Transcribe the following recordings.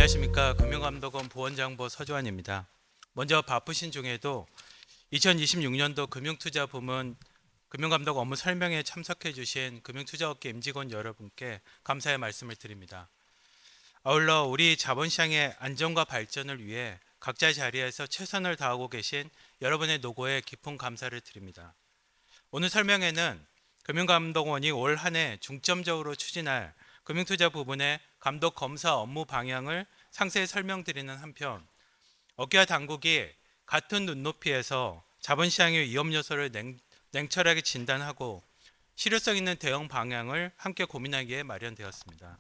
안녕하십니까. 금융감독원 부원장보 서주환입니다. 먼저 바쁘신 중에도 2026년도 금융투자부문 금융감독 업무 설명에 참석해 주신 금융투자업계 임직원 여러분께 감사의 말씀을 드립니다. 아울러 우리 자본시장의 안정과 발전을 위해 각자의 자리에서 최선을 다하고 계신 여러분의 노고에 깊은 감사를 드립니다. 오늘 설명회는 금융감독원이 올 한 해 중점적으로 추진할 금융투자 부분의 감독 검사 업무 방향을 상세히 설명드리는 한편, 업계와 당국이 같은 눈높이에서 자본시장의 위험 요소를 냉철하게 진단하고 실효성 있는 대응 방향을 함께 고민하기에 마련되었습니다.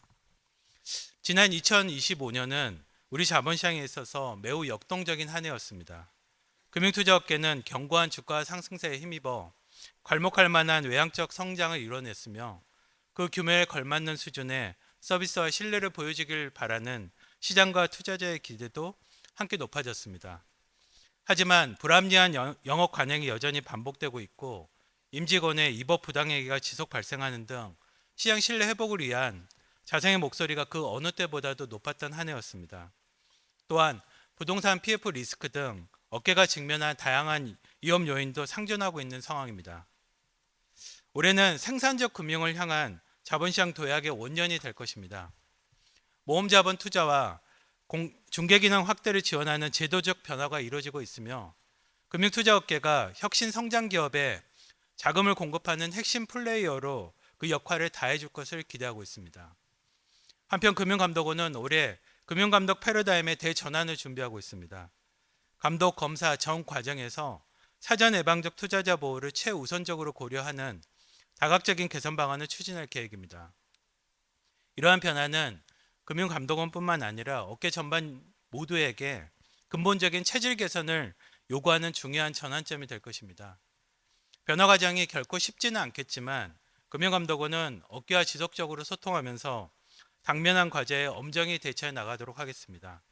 지난 2025년은 우리 자본시장에 있어서 매우 역동적인 한 해였습니다. 금융투자업계는 견고한 주가 상승세에 힘입어 괄목할 만한 외향적 성장을 이뤄냈으며 그 규모에 걸맞는 수준의 서비스와 신뢰를 보여주길 바라는 시장과 투자자의 기대도 함께 높아졌습니다. 하지만 불합리한 영업 관행이 여전히 반복되고 있고 임직원의 위법 부당행위가 지속 발생하는 등 시장 신뢰 회복을 위한 자성의 목소리가 그 어느 때보다도 높았던 한 해였습니다. 또한 부동산 PF 리스크 등 업계가 직면한 다양한 위험 요인도 상존하고 있는 상황입니다. 올해는 생산적 금융을 향한 자본시장 도약의 원년이 될 것입니다. 모험자본 투자와 중개기능 확대를 지원하는 제도적 변화가 이루어지고 있으며 금융투자업계가 혁신 성장 기업에 자금을 공급하는 핵심 플레이어로 그 역할을 다해줄 것을 기대하고 있습니다. 한편 금융감독원은 올해 금융감독 패러다임의 대전환을 준비하고 있습니다. 감독 검사 전 과정에서 사전 예방적 투자자 보호를 최우선적으로 고려하는 다각적인 개선 방안을 추진할 계획입니다. 이러한 변화는 금융감독원뿐만 아니라 업계 전반 모두에게 근본적인 체질 개선을 요구하는 중요한 전환점이 될 것입니다. 변화 과정이 결코 쉽지는 않겠지만 금융감독원은 업계와 지속적으로 소통하면서 당면한 과제에 엄정히 대처해 나가도록 하겠습니다.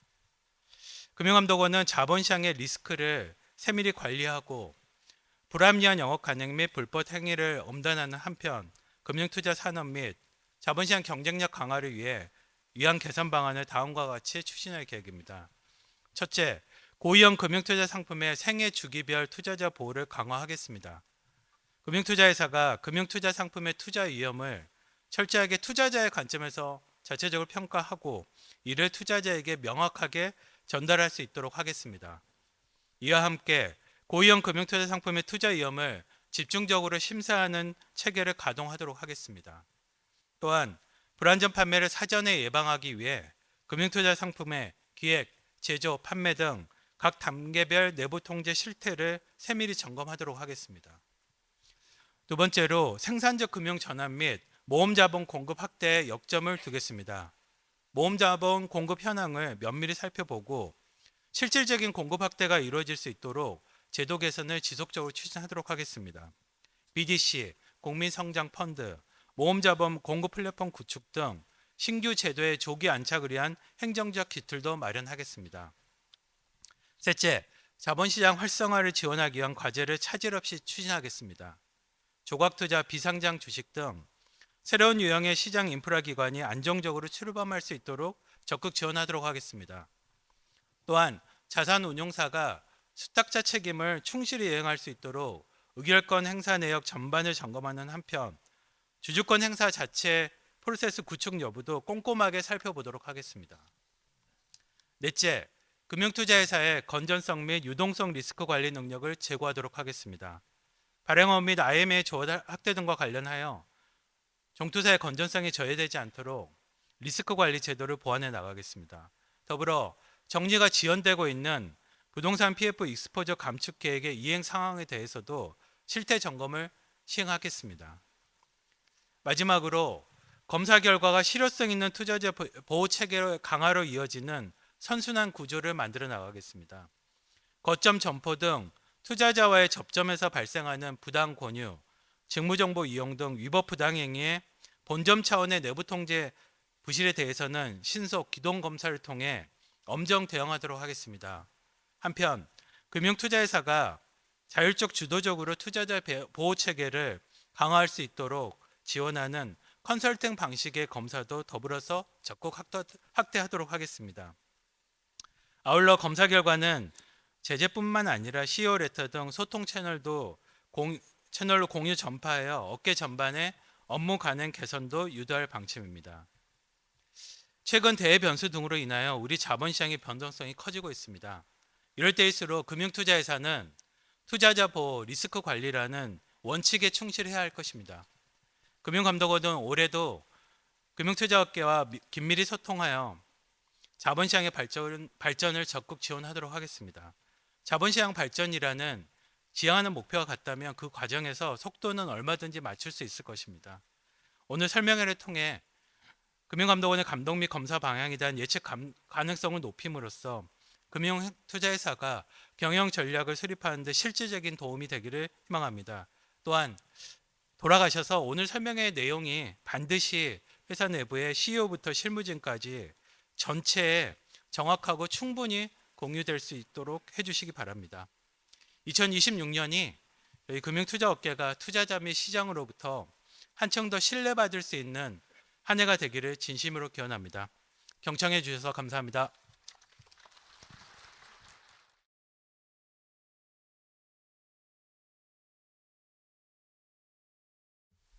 금융감독원은 자본시장의 리스크를 세밀히 관리하고 불합리한 영업 관행 및 불법 행위를 엄단하는 한편 금융투자 산업 및 자본시장 경쟁력 강화를 위한 개선 방안을 다음과 같이 추진할 계획입니다. 첫째, 고위험 금융투자 상품의 생애 주기별 투자자 보호를 강화하겠습니다. 금융투자회사가 금융투자 상품의 투자 위험을 철저하게 투자자의 관점에서 자체적으로 평가하고 이를 투자자에게 명확하게 전달할 수 있도록 하겠습니다. 이와 함께 고위험 금융투자 상품의 투자 위험을 집중적으로 심사하는 체계를 가동하도록 하겠습니다. 또한 불안전 판매를 사전에 예방하기 위해 금융투자 상품의 기획, 제조, 판매 등 각 단계별 내부 통제 실태를 세밀히 점검하도록 하겠습니다. 두 번째로 생산적 금융 전환 및 모험자본 공급 확대에 역점을 두겠습니다. 모험자본 공급 현황을 면밀히 살펴보고 실질적인 공급 확대가 이루어질 수 있도록 제도 개선을 지속적으로 추진하도록 하겠습니다. BDC, 국민성장펀드, 모험자본 공급 플랫폼 구축 등 신규 제도의 조기 안착을 위한 행정적 기틀도 마련하겠습니다. 셋째, 자본시장 활성화를 지원하기 위한 과제를 차질 없이 추진하겠습니다. 조각투자, 비상장 주식 등 새로운 유형의 시장 인프라 기관이 안정적으로 출범할 수 있도록 적극 지원하도록 하겠습니다. 또한 자산운용사가 수탁자 책임을 충실히 이행할 수 있도록 의결권 행사 내역 전반을 점검하는 한편 주주권 행사 자체 프로세스 구축 여부도 꼼꼼하게 살펴보도록 하겠습니다. 넷째, 금융투자회사의 건전성 및 유동성 리스크 관리 능력을 제고하도록 하겠습니다. 발행업 및 IMA 조업 확대 등과 관련하여 종투사의 건전성이 저해되지 않도록 리스크 관리 제도를 보완해 나가겠습니다. 더불어 정리가 지연되고 있는 부동산 PF 익스포저 감축 계획의 이행 상황에 대해서도 실태 점검을 시행하겠습니다. 마지막으로 검사 결과가 실효성 있는 투자자 보호 체계 강화로 이어지는 선순환 구조를 만들어 나가겠습니다. 거점 점포 등 투자자와의 접점에서 발생하는 부당 권유, 직무정보 이용 등 위법 부당행위의 본점 차원의 내부 통제 부실에 대해서는 신속 기동 검사를 통해 엄정 대응하도록 하겠습니다. 한편 금융투자회사가 자율적 주도적으로 투자자 보호 체계를 강화할 수 있도록 지원하는 컨설팅 방식의 검사도 더불어서 적극 확대하도록 하겠습니다. 아울러 검사 결과는 제재뿐만 아니라 CEO 레터 등 소통 채널로 공유 전파하여 업계 전반에 업무 관행 개선도 유도할 방침입니다. 최근 대외 변수 등으로 인하여 우리 자본시장의 변동성이 커지고 있습니다. 이럴 때일수록 금융투자회사는 투자자 보호, 리스크 관리라는 원칙에 충실해야 할 것입니다. 금융감독원은 올해도 금융투자업계와 긴밀히 소통하여 자본시장의 발전을 적극 지원하도록 하겠습니다. 자본시장 발전이라는 지향하는 목표가 같다면 그 과정에서 속도는 얼마든지 맞출 수 있을 것입니다. 오늘 설명회를 통해 금융감독원의 감독 및 검사 방향에 대한 예측 가능성을 높임으로써 금융투자회사가 경영 전략을 수립하는 데 실질적인 도움이 되기를 희망합니다. 또한 돌아가셔서 오늘 설명회 내용이 반드시 회사 내부의 CEO부터 실무진까지 전체에 정확하고 충분히 공유될 수 있도록 해주시기 바랍니다. 2026년이 저희 금융투자업계가 투자자 및 시장으로부터 한층 더 신뢰받을 수 있는 한 해가 되기를 진심으로 기원합니다. 경청해 주셔서 감사합니다.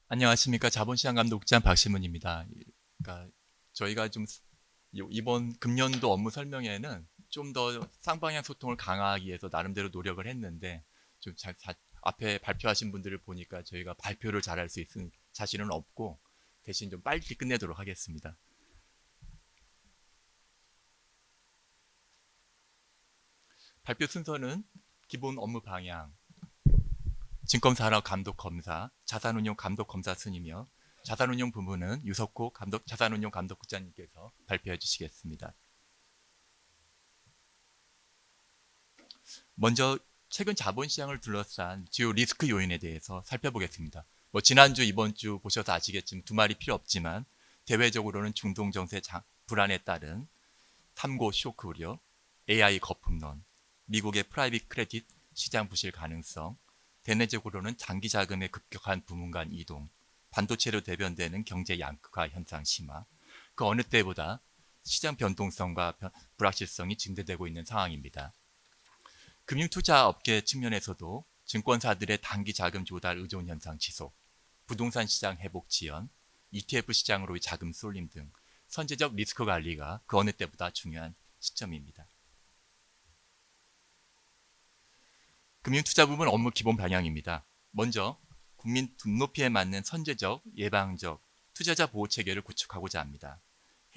안녕하십니까. 자본시장 감독장 박시문입니다. 그러니까 저희가 좀 이번 금년도 업무 설명회는 좀 더 쌍방향 소통을 강화하기 위해서 나름대로 노력을 했는데 좀 앞에 발표하신 분들을 보니까 저희가 발표를 잘할 수 있는 자신은 없고 대신 좀 빨리 끝내도록 하겠습니다. 발표 순서는 기본 업무 방향, 증권산업 감독 검사, 자산운용 감독 검사 순이며 자산운용 부문은 유석호 자산운용 감독국장님께서 발표해 주시겠습니다. 먼저 최근 자본시장을 둘러싼 주요 리스크 요인에 대해서 살펴보겠습니다. 지난주 이번주 보셔서 아시겠지만 두말이 필요 없지만 대외적으로는 중동 정세 불안에 따른 삼고 쇼크 우려, AI 거품론, 미국의 프라이빗 크레딧 시장 부실 가능성, 대내적으로는 장기 자금의 급격한 부문 간 이동, 반도체로 대변되는 경제 양극화 현상 심화, 그 어느 때보다 시장 변동성과 불확실성이 증대되고 있는 상황입니다. 금융투자 업계 측면에서도 증권사들의 단기 자금 조달 의존 현상 지속, 부동산 시장 회복 지연, ETF 시장으로의 자금 쏠림 등 선제적 리스크 관리가 그 어느 때보다 중요한 시점입니다. 금융투자 부문 업무 기본 방향입니다. 먼저 국민 눈높이에 맞는 선제적, 예방적 투자자 보호 체계를 구축하고자 합니다.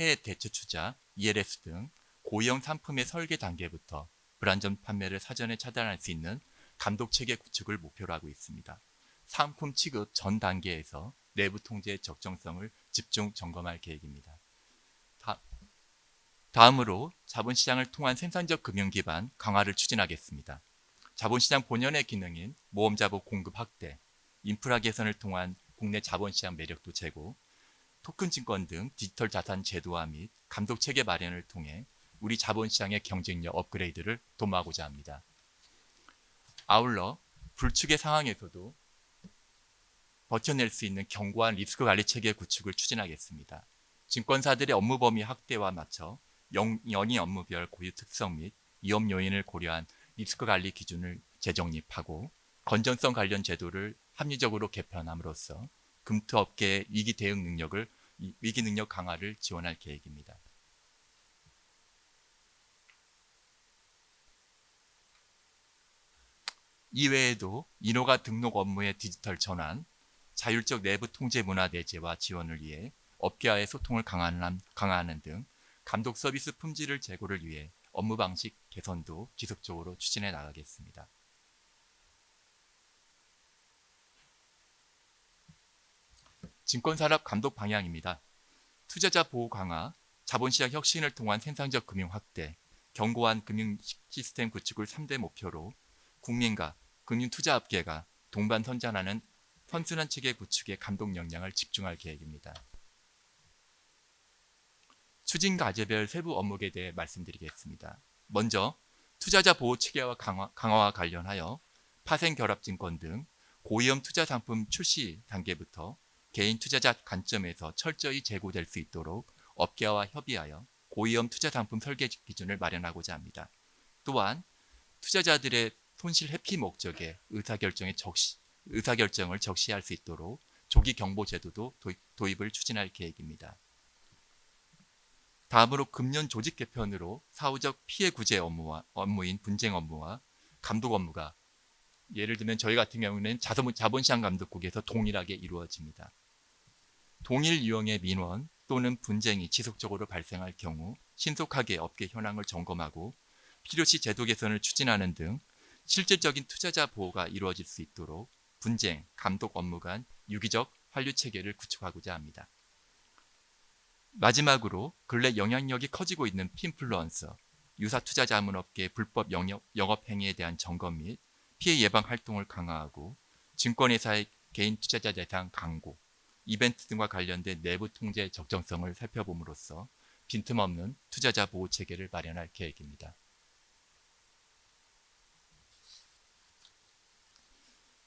해외 대체 투자, ELS 등 고위험 상품의 설계 단계부터 불안전 판매를 사전에 차단할 수 있는 감독 체계 구축을 목표로 하고 있습니다. 상품 취급 전 단계에서 내부 통제의 적정성을 집중 점검할 계획입니다. 다음으로 자본시장을 통한 생산적 금융 기반 강화를 추진하겠습니다. 자본시장 본연의 기능인 모험자본 공급 확대, 인프라 개선을 통한 국내 자본시장 매력도 제고, 토큰 증권 등 디지털 자산 제도화 및 감독 체계 마련을 통해 우리 자본시장의 경쟁력 업그레이드를 도모하고자 합니다. 아울러 불축의 상황에서도 버텨낼 수 있는 견고한 리스크 관리 체계 구축을 추진하겠습니다. 증권사들의 업무 범위 확대와 맞춰 연이 업무별 고유 특성 및 위험 요인을 고려한 리스크 관리 기준을 재정립하고 건전성 관련 제도를 합리적으로 개편함으로써 금투업계의 위기 능력 강화를 지원할 계획입니다. 이외에도 인허가 등록 업무의 디지털 전환, 자율적 내부 통제 문화 내재와 지원을 위해 업계와의 소통을 강화하는 등 감독 서비스 품질을 제고를 위해 업무 방식 개선도 지속적으로 추진해 나가겠습니다. 증권산업 감독 방향입니다. 투자자 보호 강화, 자본시장 혁신을 통한 생산적 금융 확대, 견고한 금융 시스템 구축을 3대 목표로 국민과 금융투자업계가 동반 선전하는 선순환 체계 구축에 감독 역량을 집중할 계획입니다. 추진 과제별 세부 업무에 대해 말씀드리겠습니다. 먼저 투자자 보호 체계와 강화와 관련하여 파생결합증권 등 고위험 투자 상품 출시 단계부터 개인 투자자 관점에서 철저히 제고될 수 있도록 업계와 협의하여 고위험 투자 상품 설계 기준을 마련하고자 합니다. 또한 투자자들의 손실 회피 목적의 의사결정을 적시할 수 있도록 조기 경보 제도도 도입을 추진할 계획입니다. 다음으로 금년 조직 개편으로 사후적 피해 구제 업무인 분쟁 업무와 감독 업무가 예를 들면 저희 같은 경우는 자본시장 감독국에서 동일하게 이루어집니다. 동일 유형의 민원 또는 분쟁이 지속적으로 발생할 경우 신속하게 업계 현황을 점검하고 필요시 제도 개선을 추진하는 등 실질적인 투자자 보호가 이루어질 수 있도록 분쟁, 감독 업무 간 유기적 환류 체계를 구축하고자 합니다. 마지막으로 근래 영향력이 커지고 있는 핀플루언서, 유사 투자 자문업계의 불법 영업 행위에 대한 점검 및 피해 예방 활동을 강화하고 증권회사의 개인 투자자 대상 광고, 이벤트 등과 관련된 내부 통제 적정성을 살펴봄으로써 빈틈없는 투자자 보호 체계를 마련할 계획입니다.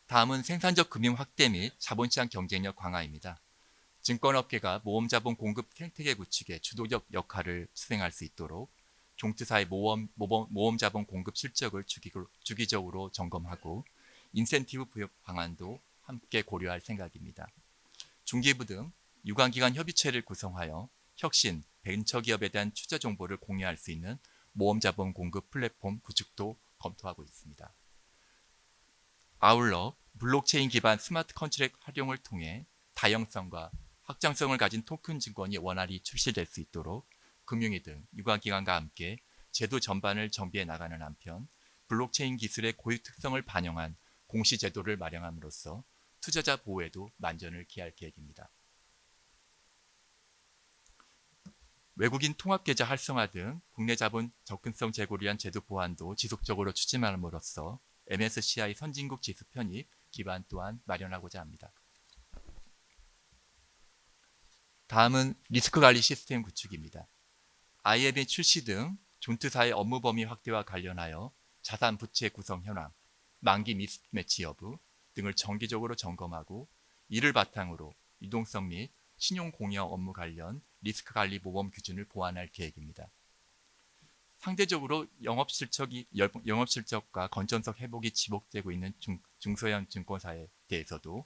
다음은 생산적 금융 확대 및 자본시장 경쟁력 강화입니다. 증권업계가 모험자본 공급 생태계 구축에 주도적 역할을 수행할 수 있도록 종투사의 모험자본 공급 실적을 주기적으로 점검하고 인센티브 부여 방안도 함께 고려할 생각입니다. 중기부 등 유관기관 협의체를 구성하여 혁신, 벤처기업에 대한 투자 정보를 공유할 수 있는 모험자본 공급 플랫폼 구축도 검토하고 있습니다. 아울러 블록체인 기반 스마트 컨트랙 활용을 통해 다양성과 확장성을 가진 토큰 증권이 원활히 출시될 수 있도록 금융위 등 유관기관과 함께 제도 전반을 정비해 나가는 한편 블록체인 기술의 고유 특성을 반영한 공시제도를 마련함으로써 투자자 보호에도 만전을 기할 계획입니다. 외국인 통합계좌 활성화 등 국내 자본 접근성 제고를 위한 제도 보완도 지속적으로 추진함으로써 MSCI 선진국 지수 편입 기반 또한 마련하고자 합니다. 다음은 리스크 관리 시스템 구축입니다. IM의 출시 등 존투사의 업무 범위 확대와 관련하여 자산 부채 구성 현황, 만기 미스매치 여부 등을 정기적으로 점검하고 이를 바탕으로 유동성 및 신용 공여 업무 관련 리스크 관리 모범 기준을 보완할 계획입니다. 상대적으로 영업실적과 건전성 회복이 지속되고 있는 중소형 증권사에 대해서도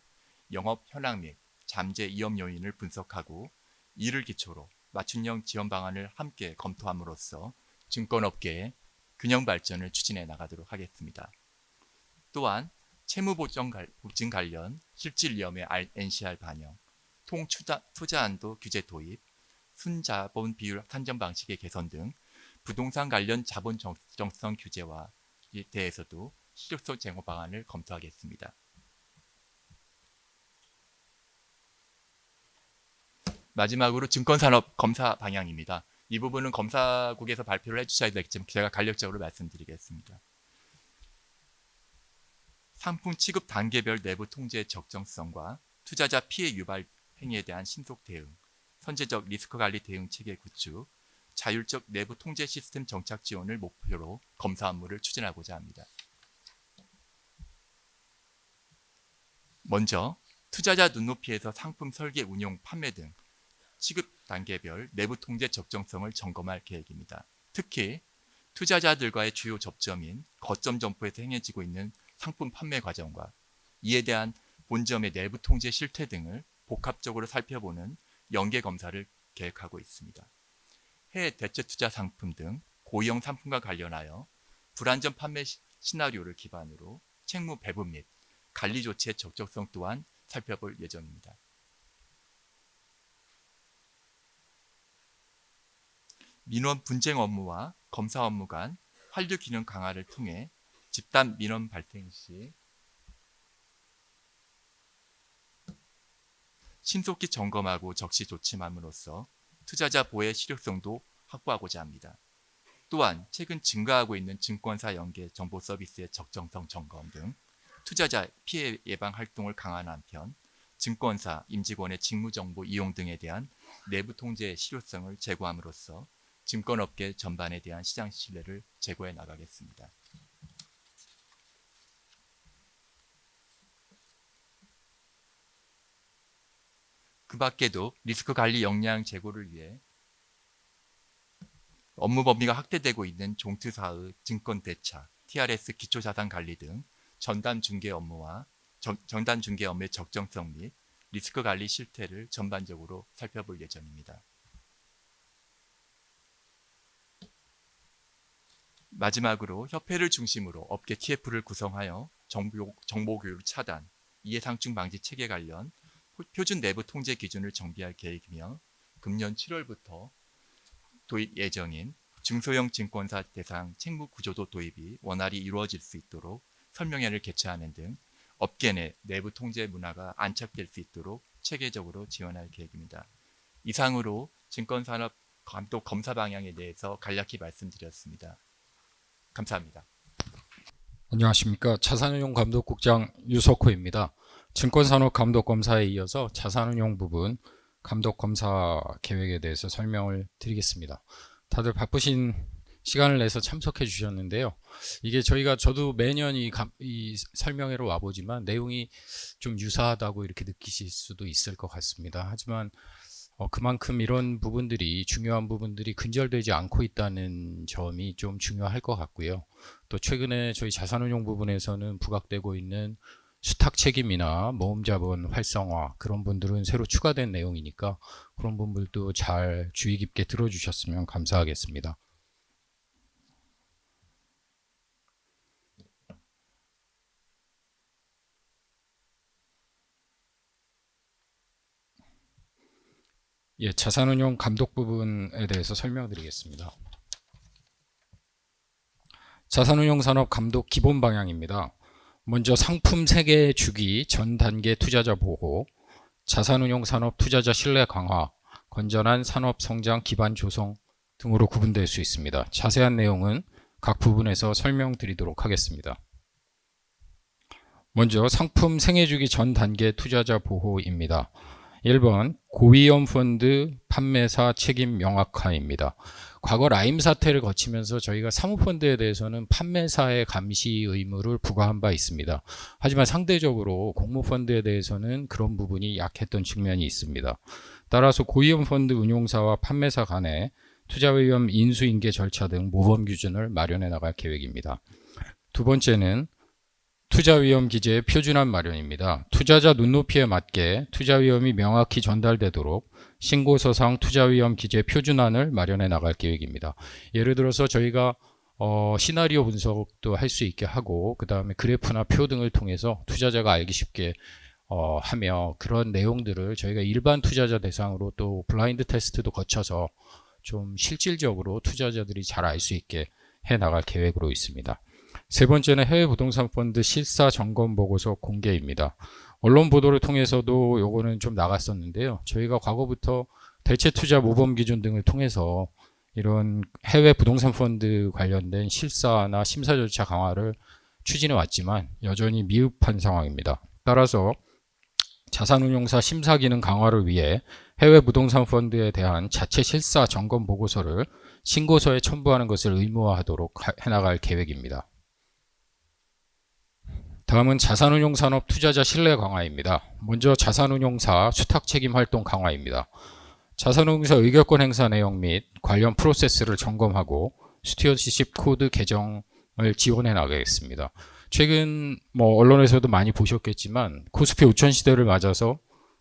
영업 현황 및 잠재 위험 요인을 분석하고 이를 기초로 맞춤형 지원 방안을 함께 검토함으로써 증권업계의 균형 발전을 추진해 나가도록 하겠습니다. 또한 채무 보증 관련 실질 위험의 NCR 반영, 통투자 한도 규제 도입, 순자본 비율 산정 방식의 개선 등 부동산 관련 자본 적정성 규제와 대해서도 실효성 제고 방안을 검토하겠습니다. 마지막으로 증권산업 검사 방향입니다. 이 부분은 검사국에서 발표를 해주셔야 되겠지만 제가 간략적으로 말씀드리겠습니다. 상품 취급 단계별 내부 통제의 적정성과 투자자 피해 유발 행위에 대한 신속 대응, 선제적 리스크 관리 대응 체계 구축, 자율적 내부 통제 시스템 정착 지원을 목표로 검사 업무를 추진하고자 합니다. 먼저 투자자 눈높이에서 상품 설계, 운용, 판매 등 취급 단계별 내부 통제 적정성을 점검할 계획입니다. 특히 투자자들과의 주요 접점인 거점 점포에서 행해지고 있는 상품 판매 과정과 이에 대한 본점의 내부 통제 실태 등을 복합적으로 살펴보는 연계 검사를 계획하고 있습니다. 해외 대체 투자 상품 등 고위험 상품과 관련하여 불안전 판매 시나리오를 기반으로 책무 배분 및 관리 조치의 적정성 또한 살펴볼 예정입니다. 민원 분쟁 업무와 검사 업무 간 환류 기능 강화를 통해 집단 민원 발생 시 신속히 점검하고 적시 조치함으로써 투자자 보호의 실효성도 확보하고자 합니다. 또한 최근 증가하고 있는 증권사 연계 정보 서비스의 적정성 점검 등 투자자 피해 예방 활동을 강화하는 한편 증권사 임직원의 직무정보 이용 등에 대한 내부 통제의 실효성을 제고함으로써 증권업계 전반에 대한 시장 신뢰를 제고해 나가겠습니다. 그 밖에도 리스크 관리 역량 제고를 위해 업무 범위가 확대되고 있는 종투사의 증권 대차, TRS 기초자산관리 등 전담 중개 업무와 정단 중개 업무의 적정성 및 리스크 관리 실태를 전반적으로 살펴볼 예정입니다. 마지막으로 협회를 중심으로 업계 TF를 구성하여 정보 교육 차단, 이해상충 방지 체계 관련 표준 내부 통제 기준을 정비할 계획이며 금년 7월부터 도입 예정인 중소형 증권사 대상 책무 구조도 도입이 원활히 이루어질 수 있도록 설명회를 개최하는 등 업계 내 내부 통제 문화가 안착될 수 있도록 체계적으로 지원할 계획입니다. 이상으로 증권산업 감독 검사 방향에 대해서 간략히 말씀드렸습니다. 감사합니다. 안녕하십니까. 자산운용 감독국장 유석호입니다. 증권산업감독검사에 이어서 자산운용 부분 감독검사 계획에 대해서 설명을 드리겠습니다. 다들 바쁘신 시간을 내서 참석해 주셨는데요. 이게 저도 매년 이 설명회로 와보지만 내용이 좀 유사하다고 이렇게 느끼실 수도 있을 것 같습니다. 하지만 그만큼 이런 부분들이 중요한 부분들이 근절되지 않고 있다는 점이 좀 중요할 것 같고요. 또 최근에 저희 자산운용 부분에서는 부각되고 있는 수탁 책임이나 모험자본 활성화 그런 분들은 새로 추가된 내용이니까 그런 부분들도 잘 주의 깊게 들어주셨으면 감사하겠습니다. 예, 자산운용 감독 부분에 대해서 설명드리겠습니다. 자산운용 산업 감독 기본 방향입니다. 먼저 상품 세계 주기 전 단계 투자자 보호, 자산운용 산업 투자자 신뢰 강화, 건전한 산업 성장 기반 조성 등으로 구분될 수 있습니다. 자세한 내용은 각 부분에서 설명드리도록 하겠습니다. 먼저 상품 생애 주기 전 단계 투자자 보호입니다. 1번 고위험 펀드 판매사 책임 명확화입니다. 과거 라임 사태를 거치면서 저희가 사모펀드에 대해서는 판매사의 감시 의무를 부과한 바 있습니다. 하지만 상대적으로 공모펀드에 대해서는 그런 부분이 약했던 측면이 있습니다. 따라서 고위험 펀드 운용사와 판매사 간에 투자위험 인수인계 절차 등 모범 기준을 마련해 나갈 계획입니다. 두 번째는 투자위험 기재의 표준안 마련입니다. 투자자 눈높이에 맞게 투자위험이 명확히 전달되도록 신고서상 투자위험 기재 표준안을 마련해 나갈 계획입니다. 예를 들어서 저희가 시나리오 분석도 할 수 있게 하고 그 다음에 그래프나 표 등을 통해서 투자자가 알기 쉽게 하며 그런 내용들을 저희가 일반 투자자 대상으로 또 블라인드 테스트도 거쳐서 좀 실질적으로 투자자들이 잘 알 수 있게 해 나갈 계획으로 있습니다. 세 번째는 해외 부동산 펀드 실사 점검 보고서 공개입니다. 언론 보도를 통해서도 요거는 좀 나갔었는데요. 저희가 과거부터 대체 투자 모범 기준 등을 통해서 이런 해외 부동산 펀드 관련된 실사나 심사 절차 강화를 추진해 왔지만 여전히 미흡한 상황입니다. 따라서 자산운용사 심사 기능 강화를 위해 해외 부동산 펀드에 대한 자체 실사 점검 보고서를 신고서에 첨부하는 것을 의무화하도록 해나갈 계획입니다. 다음은 자산운용 산업 투자자 신뢰 강화입니다. 먼저 자산운용사 수탁 책임 활동 강화입니다. 자산운용사 의결권 행사 내용 및 관련 프로세스를 점검하고 스튜어드십 코드 개정을 지원해 나가겠습니다. 최근 언론에서도 많이 보셨겠지만 코스피 5000 시대를 맞아서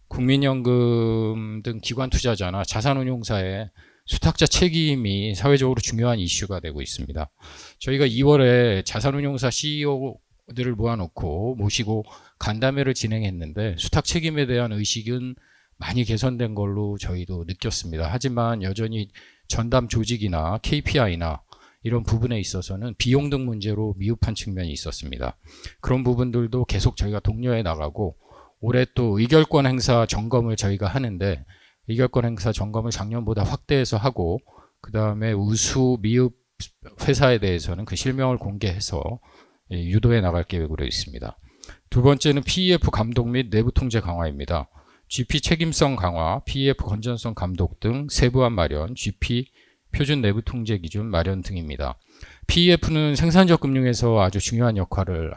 국민연금 등 기관 투자자나 자산운용사의 수탁자 책임이 사회적으로 중요한 이슈가 되고 있습니다. 저희가 2월에 자산운용사 CEO들을 모시고 간담회를 진행했는데 수탁 책임에 대한 의식은 많이 개선된 걸로 저희도 느꼈습니다. 하지만 여전히 전담 조직이나 KPI나 이런 부분에 있어서는 비용 등 문제로 미흡한 측면이 있었습니다. 그런 부분들도 계속 저희가 독려해 나가고 올해 또 의결권 행사 점검을 저희가 하는데 의결권 행사 점검을 작년보다 확대해서 하고 그 다음에 우수 미흡 회사에 대해서는 그 실명을 공개해서 유도해 나갈 계획으로 있습니다. 두 번째는 PEF 감독 및 내부 통제 강화입니다. GP 책임성 강화, PEF 건전성 감독 등 세부안 마련, GP 표준 내부 통제 기준 마련 등입니다. PEF는 생산적 금융에서 아주 중요한 역할을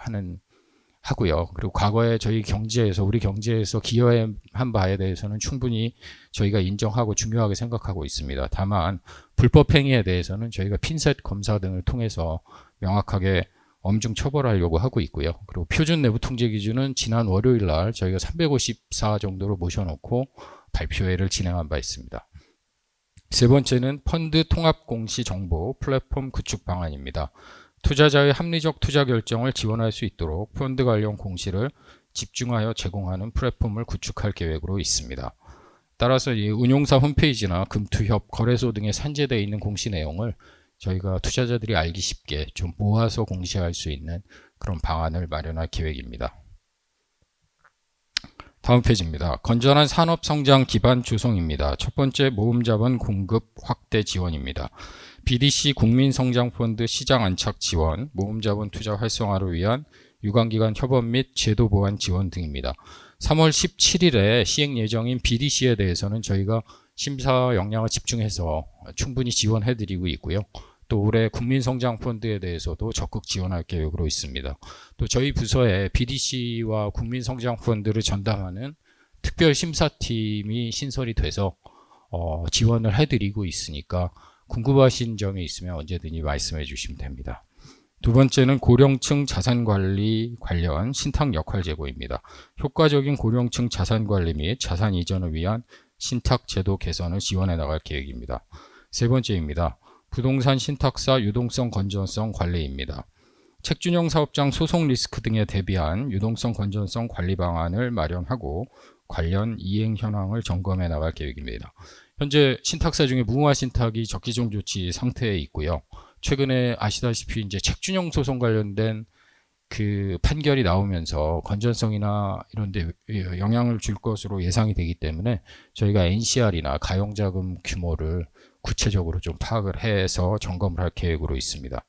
하고요. 그리고 과거에 저희 경제에서 우리 경제에서 기여한 바에 대해서는 충분히 저희가 인정하고 중요하게 생각하고 있습니다. 다만 불법 행위에 대해서는 저희가 핀셋 검사 등을 통해서 명확하게 엄중 처벌하려고 하고 있고요. 그리고 표준 내부 통제 기준은 지난 월요일 날 저희가 354 정도로 모셔놓고 발표회를 진행한 바 있습니다. 세 번째는 펀드 통합 공시 정보 플랫폼 구축 방안입니다. 투자자의 합리적 투자 결정을 지원할 수 있도록 펀드 관련 공시를 집중하여 제공하는 플랫폼을 구축할 계획으로 있습니다. 따라서 이 운용사 홈페이지나 금투협, 거래소 등에 산재되어 있는 공시 내용을 저희가 투자자들이 알기 쉽게 좀 모아서 공시할 수 있는 그런 방안을 마련할 계획입니다. 다음 페이지입니다. 건전한 산업 성장 기반 조성입니다. 첫 번째, 모금 자본 공급 확대 지원입니다. BDC 국민성장펀드 시장 안착 지원, 모금 자본 투자 활성화를 위한 유관기관 협업 및 제도 보완 지원 등입니다. 3월 17일에 시행 예정인 BDC에 대해서는 저희가 심사 역량을 집중해서 충분히 지원해드리고 있고요. 또 올해 국민성장펀드에 대해서도 적극 지원할 계획으로 있습니다. 또 저희 부서에 BDC와 국민성장펀드를 전담하는 특별심사팀이 신설이 돼서 지원을 해드리고 있으니까 궁금하신 점이 있으면 언제든지 말씀해 주시면 됩니다. 두 번째는 고령층 자산관리 관련 신탁 역할 제고입니다. 효과적인 고령층 자산관리 및 자산 이전을 위한 신탁 제도 개선을 지원해 나갈 계획입니다. 세 번째입니다. 부동산 신탁사 유동성 건전성 관리입니다. 책준형 사업장 소송 리스크 등에 대비한 유동성 건전성 관리 방안을 마련하고 관련 이행 현황을 점검해 나갈 계획입니다. 현재 신탁사 중에 무궁화 신탁이 적기종 조치 상태에 있고요. 최근에 아시다시피 이제 책준형 소송 관련된 그 판결이 나오면서 건전성이나 이런 데 영향을 줄 것으로 예상이 되기 때문에 저희가 NCR이나 가용자금 규모를 구체적으로 좀 파악을 해서 점검을 할 계획으로 있습니다.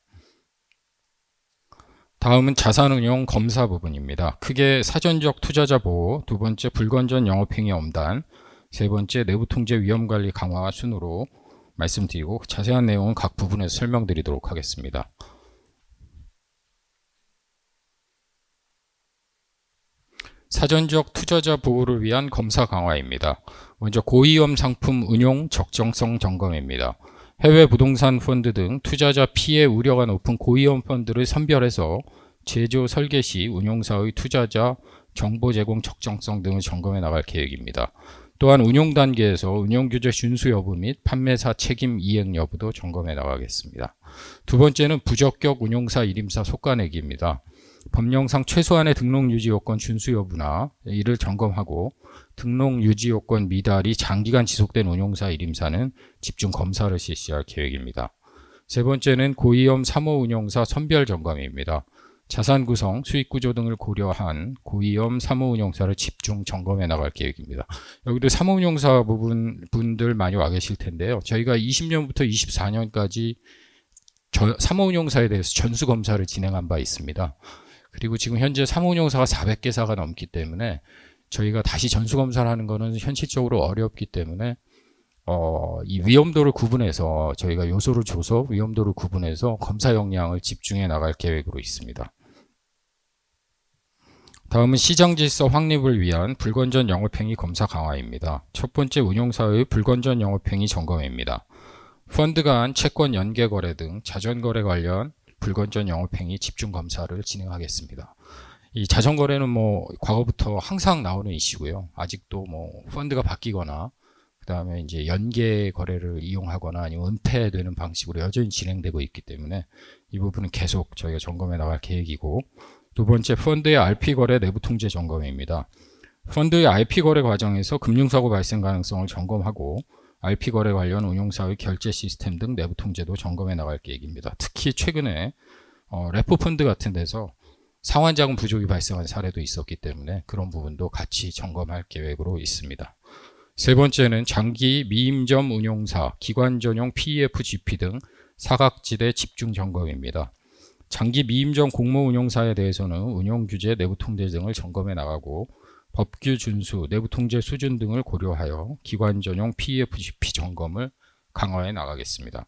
다음은 자산운용 검사 부분입니다. 크게 사전적 투자자 보호, 두 번째 불건전 영업행위 엄단, 세 번째 내부통제 위험관리 강화 순으로 말씀드리고 자세한 내용은 각 부분에서 설명드리도록 하겠습니다. 사전적 투자자 보호를 위한 검사 강화입니다. 먼저 고위험 상품 운용 적정성 점검입니다. 해외 부동산 펀드 등 투자자 피해 우려가 높은 고위험 펀드를 선별해서 제조 설계 시 운용사의 투자자 정보 제공 적정성 등을 점검해 나갈 계획입니다. 또한 운용 단계에서 운용 규제 준수 여부 및 판매사 책임 이행 여부도 점검해 나가겠습니다. 두 번째는 부적격 운용사 일임사 속가내기입니다. 법령상 최소한의 등록 유지 요건 준수 여부나 이를 점검하고 등록 유지 요건 미달이 장기간 지속된 운용사 일임사는 집중 검사를 실시할 계획입니다. 세 번째는 고위험 사모 운용사 선별 점검입니다. 자산 구성, 수익 구조 등을 고려한 고위험 사모 운용사를 집중 점검해 나갈 계획입니다. 여기도 사모 운용사 분들 많이 와 계실 텐데요. 저희가 20년부터 24년까지 사모 운용사에 대해서 전수 검사를 진행한 바 있습니다. 그리고 지금 현재 사모 운용사가 400개사가 넘기 때문에 저희가 다시 전수 검사를 하는 것은 현실적으로 어렵기 때문에 이 위험도를 구분해서 저희가 요소를 줘서 위험도를 구분해서 검사 역량을 집중해 나갈 계획으로 있습니다. 다음은 시장 질서 확립을 위한 불건전 영업행위 검사 강화입니다. 첫 번째, 운용사의 불건전 영업행위 점검입니다. 펀드 간 채권 연계 거래 등 자전 거래 관련 불건전 영업행위 집중 검사를 진행하겠습니다. 이 자전 거래는 과거부터 항상 나오는 이슈고요. 아직도 펀드가 바뀌거나 그다음에 이제 연계 거래를 이용하거나 아니면 은폐되는 방식으로 여전히 진행되고 있기 때문에 이 부분은 계속 저희가 점검해 나갈 계획이고, 두 번째, 펀드의 RP 거래 내부 통제 점검입니다. 펀드의 RP 거래 과정에서 금융사고 발생 가능성을 점검하고 RP 거래 관련 운용사의 결제 시스템 등 내부 통제도 점검해 나갈 계획입니다. 특히 최근에 레포 펀드 같은 데서 상환자금 부족이 발생한 사례도 있었기 때문에 그런 부분도 같이 점검할 계획으로 있습니다. 세 번째는 장기 미임점 운용사, 기관 전용 PEF GP 등 사각지대 집중 점검입니다. 장기 미임점 공모 운용사에 대해서는 운용 규제, 내부 통제 등을 점검해 나가고 법규 준수, 내부 통제 수준 등을 고려하여 기관 전용 PEF GP 점검을 강화해 나가겠습니다.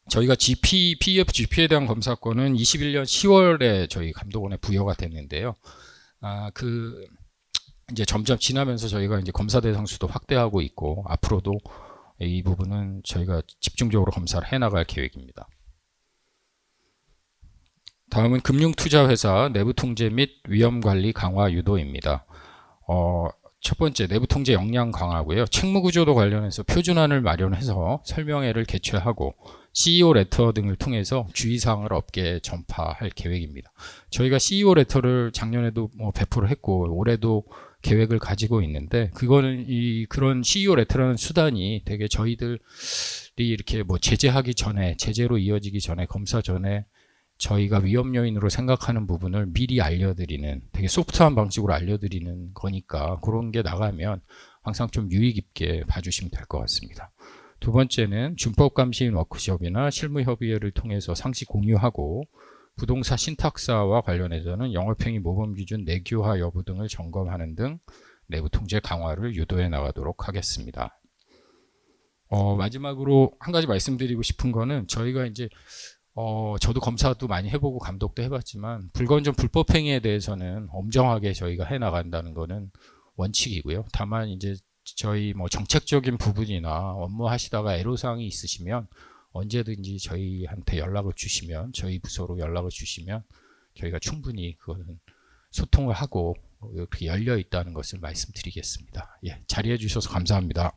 저희가 PEF, GP에 대한 검사권은 21년 10월에 저희 감독원에 부여가 됐는데요. 이제 점점 지나면서 저희가 이제 검사 대상 수도 확대하고 있고 앞으로도 이 부분은 저희가 집중적으로 검사를 해나갈 계획입니다. 다음은 금융투자회사 내부통제 및 위험관리 강화 유도입니다. 첫 번째 내부통제 역량 강화고요. 책무구조도 관련해서 표준안을 마련해서 설명회를 개최하고 CEO 레터 등을 통해서 주의사항을 업계에 전파할 계획입니다. 저희가 CEO 레터를 작년에도 배포를 했고 올해도 계획을 가지고 있는데 그거는 그런 CEO 레터라는 수단이 되게 저희들이 이렇게 제재하기 전에 제재로 이어지기 전에 검사 전에 저희가 위험 요인으로 생각하는 부분을 미리 알려드리는 되게 소프트한 방식으로 알려드리는 거니까 그런 게 나가면 항상 좀 유의 깊게 봐주시면 될 것 같습니다. 두 번째는 준법감시인 워크숍이나 실무협의회를 통해서 상시 공유하고 부동산 신탁사와 관련해서는 영업행위 모범기준 내규화 여부 등을 점검하는 등 내부 통제 강화를 유도해 나가도록 하겠습니다. 마지막으로 한 가지 말씀드리고 싶은 거는 저희가 이제 저도 검사도 많이 해보고 감독도 해봤지만 불건전 불법행위에 대해서는 엄정하게 저희가 해나간다는 거는 원칙이고요. 다만 이제 저희 정책적인 부분이나 업무하시다가 애로사항이 있으시면 언제든지 저희한테 연락을 주시면 저희 부서로 연락을 주시면 저희가 충분히 그거는 소통을 하고 이렇게 열려 있다는 것을 말씀드리겠습니다. 예, 자리해 주셔서 감사합니다.